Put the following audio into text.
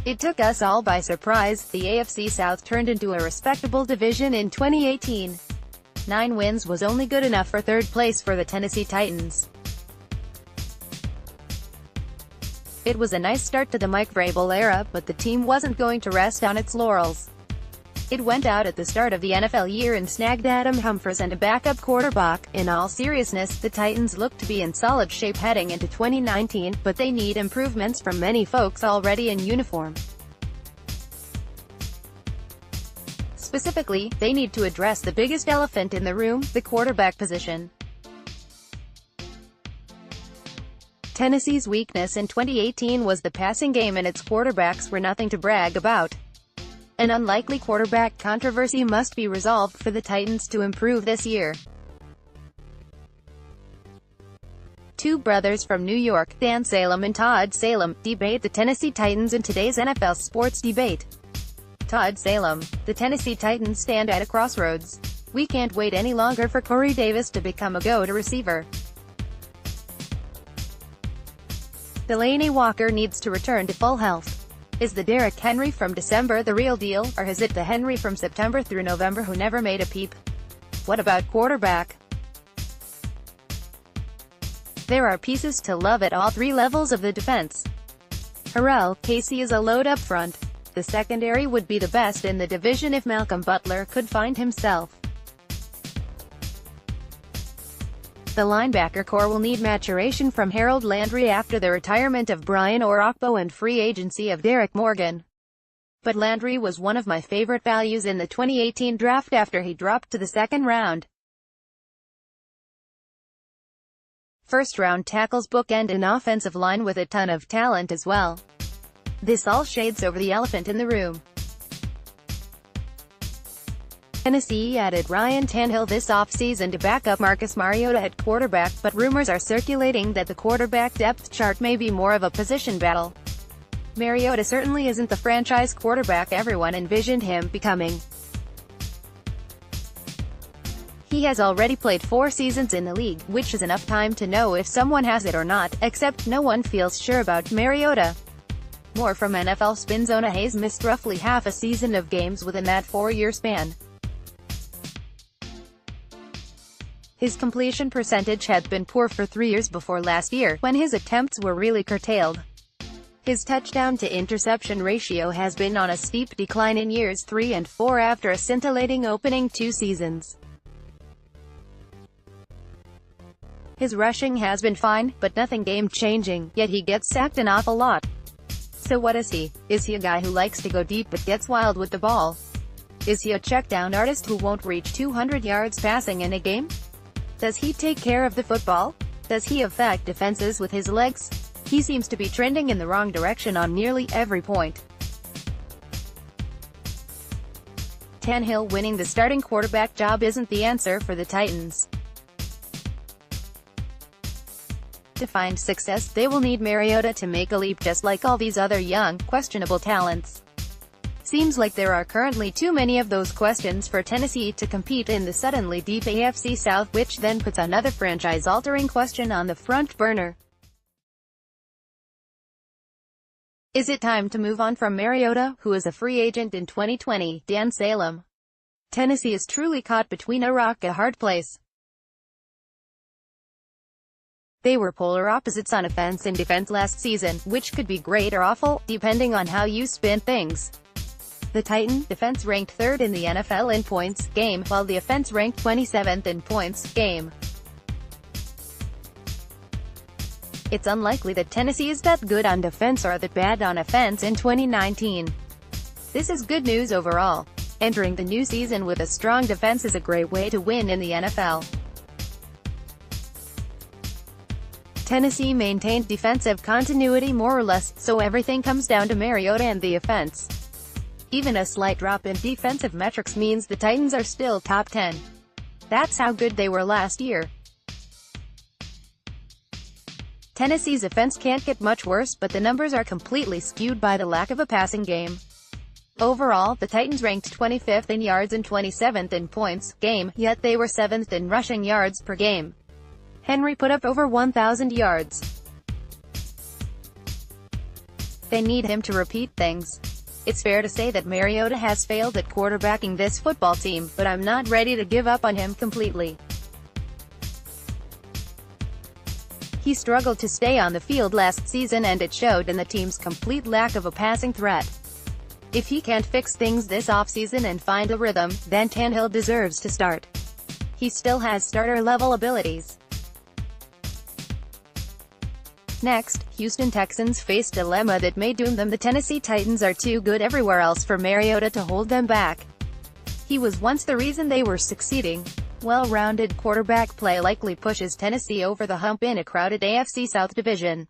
It took us all by surprise. The AFC South turned into a respectable division in 2018. 9 wins was only good enough for third place for the Tennessee Titans. It was a nice start to the Mike Vrabel era, but the team wasn't going to rest on its laurels. It went out at the start of the NFL year and snagged Adam Humphries and a backup quarterback. In all seriousness, the Titans look to be in solid shape heading into 2019, but they need improvements from many folks already in uniform. Specifically, they need to address the biggest elephant in the room, the quarterback position. Tennessee's weakness in 2018 was the passing game, and its quarterbacks were nothing to brag about. An unlikely quarterback controversy must be resolved for the Titans to improve this year. Two brothers from New York, Dan Salem and Todd Salem, debate the Tennessee Titans in today's NFL sports debate. Todd Salem: the Tennessee Titans stand at a crossroads. We can't wait any longer for Corey Davis to become a go-to receiver. Delaney Walker needs to return to full health. Is the Derrick Henry from December the real deal, or is it the Henry from September through November who never made a peep? What about quarterback? There are pieces to love at all 3 levels of the defense. Harrell Casey is a load up front. The secondary would be the best in the division if Malcolm Butler could find himself. The linebacker core will need maturation from Harold Landry after the retirement of Brian Orakpo and free agency of Derek Morgan. But Landry was one of my favorite values in the 2018 draft after he dropped to the 2nd round. First-round tackles bookend an offensive line with a ton of talent as well. This all shades over the elephant in the room. Tennessee added Ryan Tannehill this offseason to back up Marcus Mariota at quarterback, but rumors are circulating that the quarterback depth chart may be more of a position battle. Mariota certainly isn't the franchise quarterback everyone envisioned him becoming. He has already played 4 seasons in the league, which is enough time to know if someone has it or not, except no one feels sure about Mariota. More from NFL Spin Zona. Hayes missed roughly half a season of games within that 4-year span. His completion percentage had been poor for 3 years before last year, when his attempts were really curtailed. His touchdown-to-interception ratio has been on a steep decline in years 3 and 4 after a scintillating opening 2 seasons. His rushing has been fine, but nothing game-changing, yet he gets sacked an awful lot. So what is he? Is he a guy who likes to go deep but gets wild with the ball? Is he a check-down artist who won't reach 200 yards passing in a game? Does he take care of the football? Does he affect defenses with his legs? He seems to be trending in the wrong direction on nearly every point. Tannehill winning the starting quarterback job isn't the answer for the Titans. To find success, they will need Mariota to make a leap just like all these other young, questionable talents. Seems like there are currently too many of those questions for Tennessee to compete in the suddenly deep AFC South, which then puts another franchise-altering question on the front burner. Is it time to move on from Mariota, who is a free agent in 2020? Dan Salem: Tennessee is truly caught between a rock and a hard place. They were polar opposites on offense and defense last season, which could be great or awful, depending on how you spin things. The Titan defense ranked 3rd in the NFL in points game, while the offense ranked 27th in points game. It's unlikely that Tennessee is that good on defense or that bad on offense in 2019. This is good news overall. Entering the new season with a strong defense is a great way to win in the NFL. Tennessee maintained defensive continuity more or less, so everything comes down to Mariota and the offense. Even a slight drop in defensive metrics means the Titans are still top 10. That's how good they were last year. Tennessee's offense can't get much worse, but the numbers are completely skewed by the lack of a passing game. Overall, the Titans ranked 25th in yards and 27th in points game, yet they were 7th in rushing yards per game. Henry put up over 1,000 yards. They need him to repeat things. It's fair to say that Mariota has failed at quarterbacking this football team, but I'm not ready to give up on him completely. He struggled to stay on the field last season and it showed in the team's complete lack of a passing threat. If he can't fix things this offseason and find a rhythm, then Tannehill deserves to start. He still has starter-level abilities. Next, Houston Texans face dilemma that may doom them. The Tennessee Titans are too good everywhere else for Mariota to hold them back. He was once the reason they were succeeding. Well-rounded quarterback play likely pushes Tennessee over the hump in a crowded AFC South division.